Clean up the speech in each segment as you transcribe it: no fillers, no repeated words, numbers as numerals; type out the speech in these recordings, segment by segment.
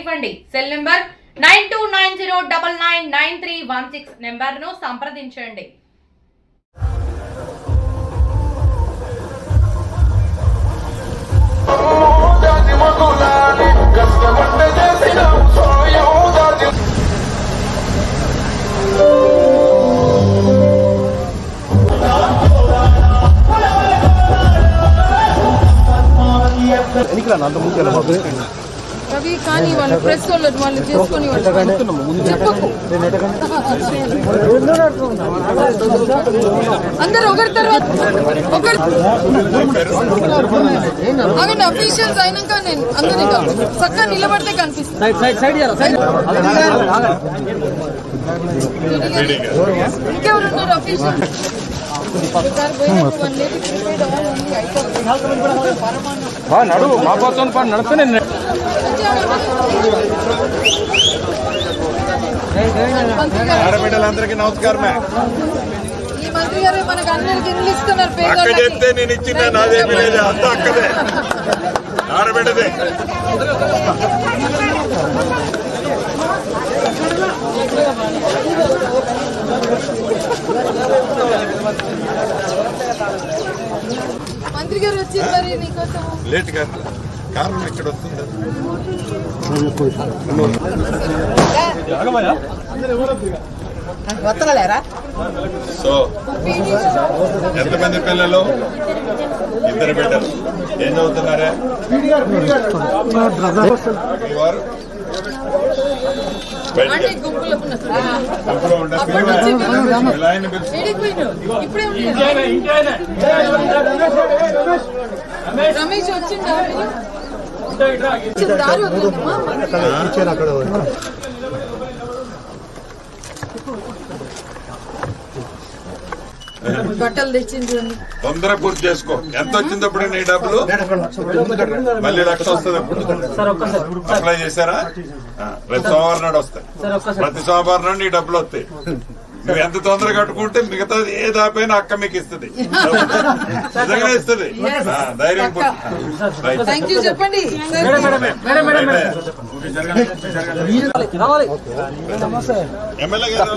ఇవ్వండి. Cell number 9290999316 నెంబర్ను సంప్రదించండి. రవి కానీ వాళ్ళు ప్రెస్ వాళ్ళు చేసుకుని అందరు ఒకరి తర్వాత ఒకరు అవన్నీ అఫీషియల్స్ అయినాక నేను అందరినీ చక్కగా నిలబడితే కనిపిస్తుంది. ఇంకెవరున్నారు అఫీషియల్స్? ఆడబిడ్డలందరికీ నమస్కారమే. ఈ మంత్రి గారు మనకు అందరికి ఇల్లు ఇస్తున్నారు. అక్క చెప్తే నేను ఇచ్చిన నాదేమీ లేదు, అంత అక్కదే ఆడబిడ్డదే. మంత్రి గారు వచ్చి మరి నీకోసం లేట్ గా కారణం ఇక్కడ వస్తుంది. సో ఎంతమంది పిల్లలు? 2 బిడ్డలు. ఏం చదువుతున్నారా? వారు రమేష్ వచ్చిందా? బట్టలు తెచ్చింది. తొందర పూర్తి చేసుకో. ఎంత వచ్చింది అప్పుడు నీ డబ్బులు? మళ్ళీ 1,00,000 వస్తుంది. అప్పుడు అప్లై చేశారా? రేపు సోమవారం నాడు వస్తాయి. ప్రతి సోమవారం నాడు నీ డబ్బులు వస్తాయి. నువ్వు ఎంత తొందరగా కట్టుకుంటే మిగతా ఏ దాపైనా అక్క మీకు ఇస్తుంది, నిజంగా ఇస్తుంది. ధైర్యం చెప్పండి. ఎమ్మెల్యే గారు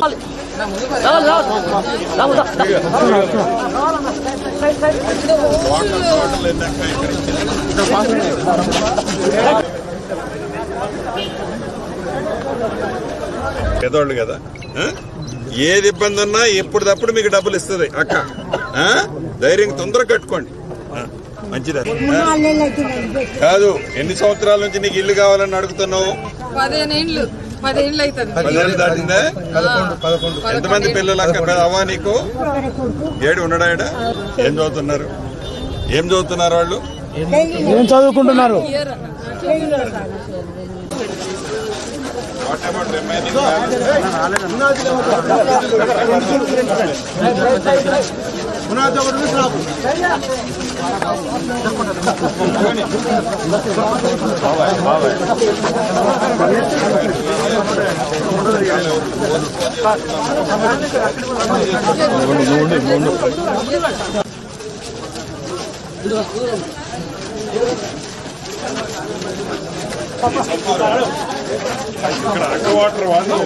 పెద్దోళ్ళు కదా, ఏది ఇబ్బంది ఉన్నా ఎప్పుడప్పుడు మీకు డబ్బులు ఇస్తుంది అక్క. ధైర్యం తొందరగా కట్టుకోండి. మంచిదా కాదు? ఎన్ని సంవత్సరాల నుంచి నీకు ఇల్లు కావాలని అడుగుతున్నావు? 10 ఏళ్ళు అవుతుంది. 10 ఏళ్ళు దాటిందే? ఎంతమంది పిల్లలు అక్క అవ్వా నీకు? 7 ఉన్నాడా? ఏం చదువుతున్నారు? వాళ్ళు చదువుకుంటున్నారు. What about remaining? ఇక్కడ అక్క వాటర్ వాళ్ళు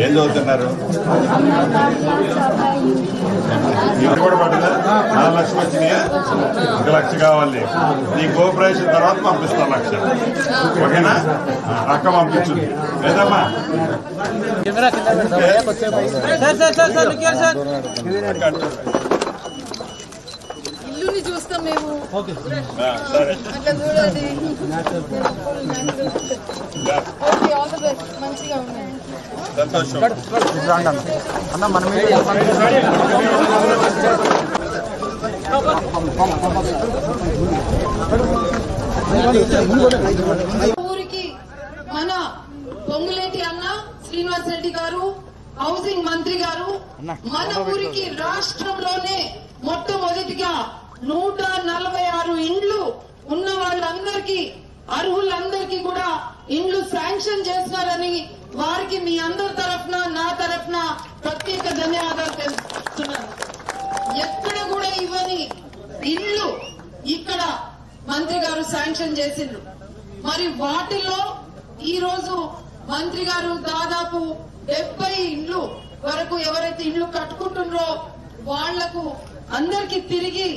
ఏం చదువుతున్నారు? ఇప్పుడు కూడా పడ్డదా? 4 లక్షలు వచ్చినాయా? 1 లక్ష కావాలి. నీ కోఆపరేషన్ తర్వాత పంపిస్తాను 1 లక్ష. ఓకేనా? అక్క పంపించుంది లేదమ్మా? ఇల్లుని చూస్తాం మేము. సరే అట్లా చూడండి. All the best. మంచిగా ఉన్నాయి. సంతోషం. అన్న మనం ఊరికి మన పొంగులేటి అన్న శ్రీనివాస్ రెడ్డి గారు, హౌసింగ్ మంత్రి గారు, మన ఊరికి రాష్ట్రంలోనే మొట్టమొదటిగా 146 ఇండ్లు ఉన్న వాళ్ళందరికీ అర్హులందరికీ కూడా ఇండ్లు శాంక్షన్ చేస్తున్నారని వారికి మీ అందరి తరఫున నా తరఫున ప్రత్యేక ధన్యవాదాలు తెలుపుతున్నాను. ఎక్కడ కూడా ఇవ్వని ఇల్లు ఇక్కడ మంత్రి గారు శాంక్షన్ చేసిండ్రు. మరి వాటిలో ఈ రోజు మంత్రి గారు దాదాపు 70 ఇండ్లు వరకు ఎవరైతే ఇండ్లు కట్టుకుంటున్నారో వాళ్లకు అందరికి తిరిగి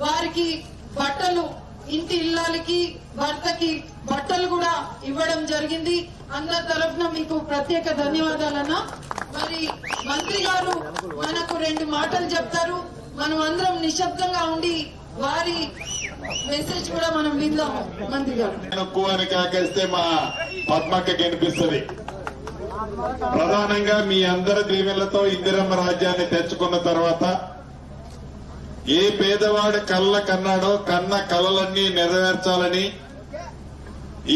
వారికి బట్టలు, ఇంటి ఇల్లాలకి భర్తకి బట్టలు కూడా ఇవ్వడం జరిగింది. అందరి తరఫున మీకు ప్రత్యేక ధన్యవాదాలన్నా. మరి మంత్రి గారు మనకు 2 మాటలు చెప్తారు. మనం అందరం నిశ్శబ్దంగా ఉండి వారి మెసేజ్ కూడా మనం విందాము. మంత్రి గారు ఎక్కువని కాకేస్తే మా పద్మక్క కనిపిస్తుంది. ప్రధానంగా మీ అందరి దీవెనలతో ఇందిరమ్మ రాజ్యాన్ని తెచ్చుకున్న తర్వాత ఏ పేదవాడు కళ్ళ కన్నాడో కన్న కలలన్నీ నెరవేర్చాలని,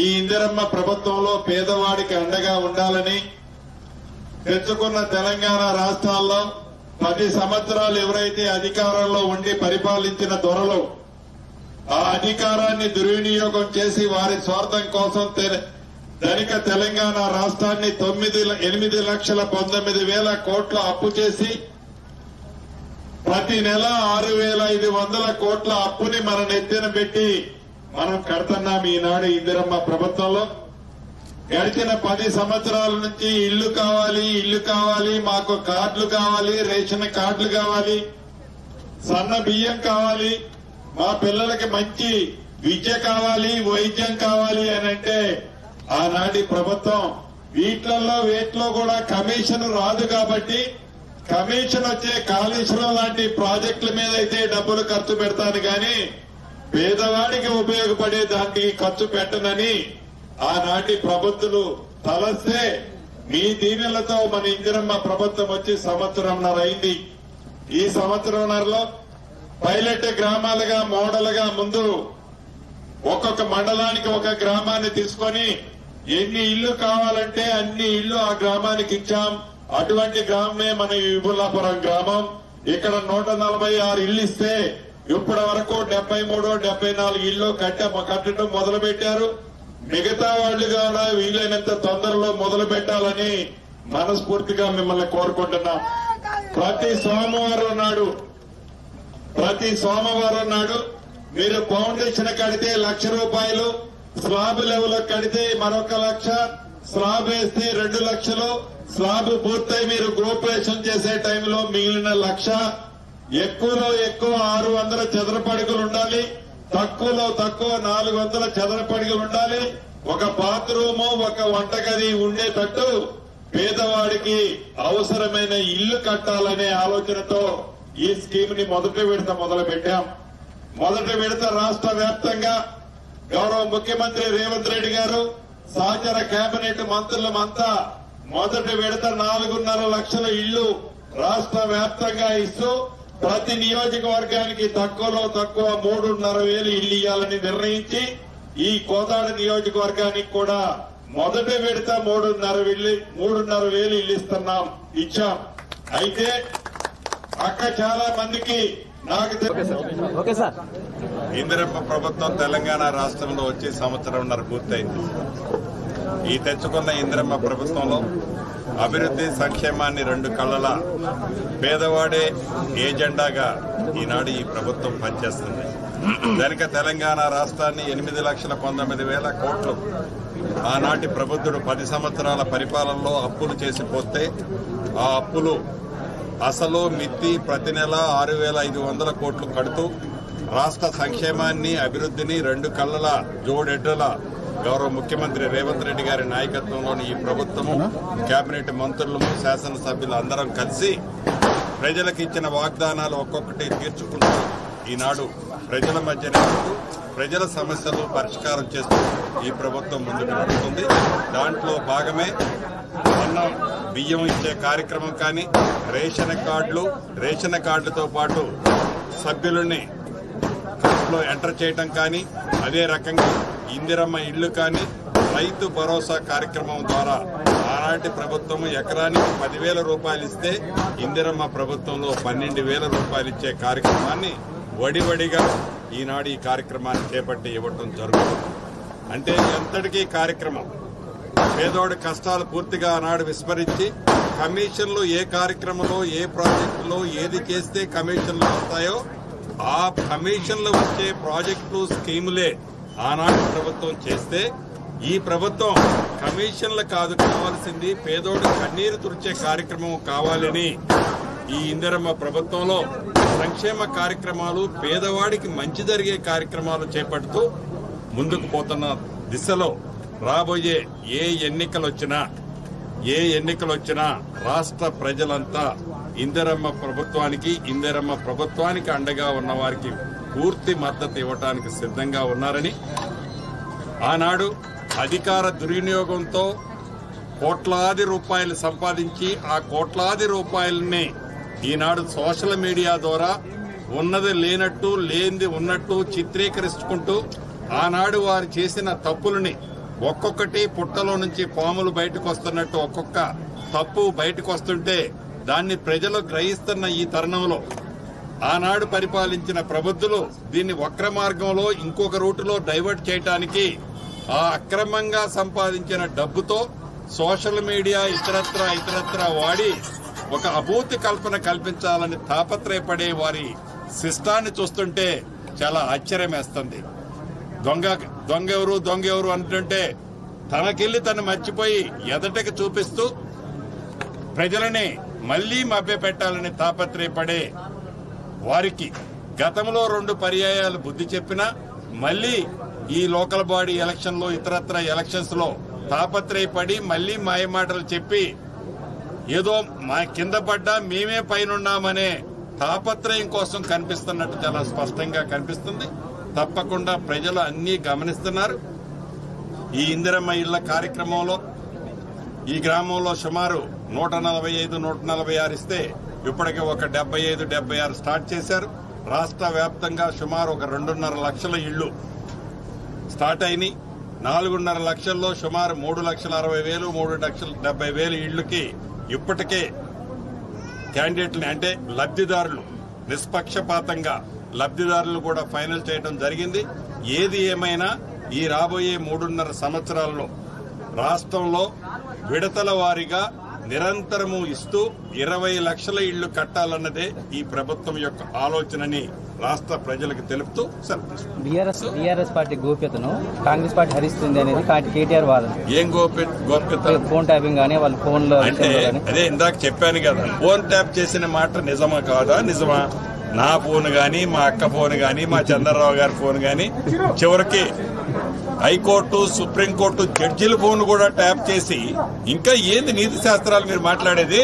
ఈ ఇందిరమ్మ ప్రభుత్వంలో పేదవాడికి అండగా ఉండాలని తెచ్చుకున్న తెలంగాణ రాష్ట్రాల్లో 10 సంవత్సరాలు ఎవరైతే అధికారంలో ఉండి పరిపాలించిన దొరలు ఆ అధికారాన్ని దుర్వినియోగం చేసి వారి స్వార్థం కోసం ధనిక తెలంగాణ రాష్ట్రాన్ని 8,19,000 కోట్ల అప్పు చేసి ప్రతి నెల 6,500 కోట్ల అప్పుని మన నెత్తిన పెట్టి మనం కడుతున్నాం ఈనాడు ఇందిరమ్మ ప్రభుత్వంలో. గడిచిన 10 సంవత్సరాల నుంచి ఇల్లు కావాలి, మాకు కార్డులు కావాలి, రేషన్ కార్డులు కావాలి, సన్న బియ్యం కావాలి, మా పిల్లలకి మంచి విద్య కావాలి, వైద్యం కావాలి అని అంటే ఆనాటి ప్రభుత్వం వీటిలో కూడా కమిషన్ రాదు కాబట్టి కమిషన్ వచ్చే కాళేశ్వరం లాంటి ప్రాజెక్టుల మీద అయితే డబ్బులు ఖర్చు పెడతాను గాని పేదవాడికి ఉపయోగపడే దానికి ఖర్చు పెట్టనని ఆనాటి ప్రభుత్వాలు తలస్తే మీ దీవెనలతో మన ఇందిరమ్మ ప్రభుత్వం వచ్చి 1.5 సంవత్సరం అయింది. ఈ 1.5 సంవత్సరంలో పైలట్ గ్రామాలుగా మోడల్గా ముందు ఒక్కొక్క మండలానికి ఒక గ్రామాన్ని తీసుకొని ఎన్ని ఇళ్లు కావాలంటే అన్ని ఇళ్లు ఆ గ్రామానికి ఇచ్చాం. అటువంటి గ్రామమే మన విపులాపురం గ్రామం. ఇక్కడ 146 ఇళ్లు ఇస్తే ఇప్పటి వరకు 73-74 ఇళ్లు కట్టడం మొదలు పెట్టారు. మిగతా వాళ్ళు కూడా వీలైనంత తొందరలో మొదలు పెట్టాలని మనస్ఫూర్తిగా మిమ్మల్ని కోరుకుంటున్నాం. ప్రతి సోమవారం నాడు మీరు ఫౌండేషన్ కడితే ₹1,00,000, స్లాబ్ లెవెల్ కడితే మరొక 1,00,000, స్లాబ్ వేస్తే 2 లక్షలు, స్లాబ్ పూర్తయి మీరు గృహప్రవేశం చేసే టైంలో మిగిలిన 1,00,000. ఎక్కువలో ఎక్కువ 600 చదరపు అడుగులు ఉండాలి, తక్కువలో తక్కువ 400 చదరపు అడుగులు ఉండాలి. ఒక బాత్రూము, ఒక వంటగది ఉండేటట్టు పేదవాడికి అవసరమైన ఇల్లు కట్టాలనే ఆలోచనతో ఈ స్కీమ్ ని మొదటి విడత మొదలు పెట్టాం. మొదటి విడత రాష్ట్ర వ్యాప్తంగా గౌరవ ముఖ్యమంత్రి రేవంత్ రెడ్డి గారు సహచర కేబినెట్ మంత్రులమంతా మొదటి విడత 4.5 లక్షల ఇళ్లు రాష్ట్ర వ్యాప్తంగా ఇస్తూ ప్రతి నియోజకవర్గానికి తక్కువలో తక్కువ 3,500 ఇళ్లు ఇవ్వాలని నిర్ణయించి ఈ కోదాడ నియోజకవర్గానికి కూడా మొదటి విడత 3,500 ఇళ్లు ఇచ్చాం. అయితే అక్క చాలా మందికి నాకు ఇందిరమ్మ ప్రభుత్వం తెలంగాణ రాష్ట్రంలో వచ్చి 1.5 సంవత్సరం పూర్తయింది. ఈ తెచ్చుకున్న ఇందిరమ్మ ప్రభుత్వంలో అభివృద్ధి సంక్షేమాన్ని 2 కళ్ళల పేదవాడే ఏజెండాగా ఈనాడు ఈ ప్రభుత్వం పనిచేస్తుంది. ధనిక తెలంగాణ రాష్ట్రాన్ని 8,19,000 కోట్లు ఆనాటి ప్రభుత్వుడు 10 సంవత్సరాల పరిపాలనలో అప్పులు చేసిపోతే ఆ అప్పులు అసలు మిత్తి ప్రతి నెల 6,500 కోట్లు కడుతూ రాష్ట్ర సంక్షేమాన్ని అభివృద్ధిని 2 కళ్ళల జోడెడ్డల గౌరవ ముఖ్యమంత్రి రేవంత్ రెడ్డి గారి నాయకత్వంలోని ఈ ప్రభుత్వము, కేబినెట్ మంత్రులు, శాసనసభ్యులు అందరం కలిసి ప్రజలకు ఇచ్చిన వాగ్దానాలు ఒక్కొక్కటి తీర్చుకుంటూ ఈనాడు ప్రజల మధ్య నిలుస్తూ ప్రజల సమస్యలు పరిష్కారం చేస్తూ ఈ ప్రభుత్వం ముందుకు నడుస్తుంది. దాంట్లో భాగమే అన్నం బియ్యం ఇచ్చే కార్యక్రమం కానీ, రేషన్ కార్డులతో పాటు సభ్యులని కార్డులో ఎంటర్ చేయడం కానీ, అదే రకంగా ఇందిరమ్మ ఇళ్లు కానీ, రైతు భరోసా కార్యక్రమం ద్వారా ఆనాటి ప్రభుత్వం ఎకరానికి 10,000 రూపాయలు ఇస్తే ఇందిరమ్మ ప్రభుత్వంలో 12,000 రూపాయలు ఇచ్చే కార్యక్రమాన్ని వడివడిగా ఈనాడు ఈ కార్యక్రమాన్ని చేపట్టి ఇవ్వటం జరుగుతుంది. అంటే ఎంతటికీ కార్యక్రమం పేదోడి కష్టాలు పూర్తిగా ఆనాడు విస్మరించి కమిషన్లు ఏ కార్యక్రమంలో ఏ ప్రాజెక్టులో ఏది చేస్తే కమిషన్లు వస్తాయో ఆ కమిషన్లు వచ్చే ప్రాజెక్టులు స్కీములే ఆనాడు ప్రభుత్వం చేస్తే ఈ ప్రభుత్వం కమిషన్లు కాదు కావాల్సింది పేదోడు కన్నీరు తుడిచే కార్యక్రమం కావాలని ఈ ఇందిరమ్మ ప్రభుత్వంలో సంక్షేమ కార్యక్రమాలు పేదవాడికి మంచి జరిగే కార్యక్రమాలు చేపడుతూ ముందుకు పోతున్న దిశలో రాబోయే ఏ ఎన్నికలు వచ్చినా రాష్ట్ర ప్రజలంతా ఇందిరమ్మ ప్రభుత్వానికి అండగా ఉన్న వారికి పూర్తి మద్దతు ఇవ్వడానికి సిద్ధంగా ఉన్నారని ఆనాడు అధికార దుర్వినియోగంతో కోట్లాది రూపాయలు సంపాదించి ఆ కోట్లాది రూపాయలని ఈనాడు సోషల్ మీడియా ద్వారా ఉన్నది లేనట్టు లేనిది ఉన్నట్టు చిత్రీకరించుకుంటూ ఆనాడు వారు చేసిన తప్పులని ఒక్కొక్కటి పుట్టలో నుంచి పాములు బయటకు వస్తున్నట్టు ఒక్కొక్క తప్పు బయటకు వస్తుంటే దాన్ని ప్రజలు గ్రహిస్తున్న ఈ తరుణంలో ఆనాడు పరిపాలించిన ప్రబుద్ధులు దీన్ని వక్ర మార్గంలో ఇంకొక రూటులో డైవర్ట్ చేయడానికి ఆ అక్రమంగా సంపాదించిన డబ్బుతో సోషల్ మీడియా ఇతరత్రా వాడి ఒక అభూతి కల్పన కల్పించాలని తాపత్రయపడే వారి శిష్టాన్ని చూస్తుంటే చాలా ఆశ్చర్యం వేస్తుంది. దొంగెవరు అంటుంటే తనకెళ్లి తను మర్చిపోయి ఎదటకి చూపిస్తూ ప్రజలని మళ్లీ మభ్యపెట్టాలని తాపత్రయపడే వారికి గతంలో 2 పర్యాయాలు బుద్ధి చెప్పినా మళ్లీ ఈ లోకల్ బాడీ ఎలక్షన్ లో ఇతరత్ర ఎలక్షన్స్ లో తాపత్రయపడి మళ్లీ మాయమాటలు చెప్పి ఏదో మా కింద పడ్డా మేమే పైనున్నామనే తాపత్రయం కోసం కనిపిస్తున్నట్టు చాలా స్పష్టంగా కనిపిస్తుంది. తప్పకుండా ప్రజలు అన్నీ గమనిస్తున్నారు. ఈ ఇందిరమ్మ ఇళ్ల కార్యక్రమంలో ఈ గ్రామంలో సుమారు 145-146 ఇస్తే ఇప్పటికే ఒక 75-76 స్టార్ట్ చేశారు. రాష్ట్ర వ్యాప్తంగా సుమారు ఒక 2.5 లక్షల ఇళ్లు స్టార్ట్ అయినాయి. 4.5 లక్షల్లో సుమారు 3,60,000 3,70,000 ఇళ్లకి ఇప్పటికే క్యాండిడేట్ని అంటే లబ్ధిదారులు నిష్పక్షపాతంగా లబ్ధిదారులు కూడా ఫైనల్ చేయడం జరిగింది. ఏది ఏమైనా ఈ రాబోయే 3.5 సంవత్సరాల్లో రాష్ట్రంలో విడతల వారీగా నిరంతరము ఇస్తూ 20 లక్షల ఇళ్లు కట్టాలన్నదే ఈ ప్రభుత్వం యొక్క ఆలోచనని రాష్ట్ర ప్రజలకు తెలుపుతూ బీఆర్ఎస్ పార్టీ గోప్యతను కాంగ్రెస్ పార్టీ హరిస్తుంది అనేది కేటీఆర్ వాదన. ఏం గోప్యత? ఫోన్ ట్యాపింగ్ కానీ వాళ్ళ ఫోన్ లో అంటే అదే ఇందాక చెప్పాను కదా, ఫోన్ ట్యాప్ చేసిన మాట నిజమా కాదా? నిజమా. నా ఫోన్ గాని మా అక్క ఫోన్ గాని మా చంద్రరావు గారి ఫోన్ గాని చివరికి హైకోర్టు సుప్రీంకోర్టు జడ్జిల ఫోన్ కూడా ట్యాప్ చేసి ఇంకా ఏంది నీతి శాస్త్రాలు మీరు మాట్లాడేది?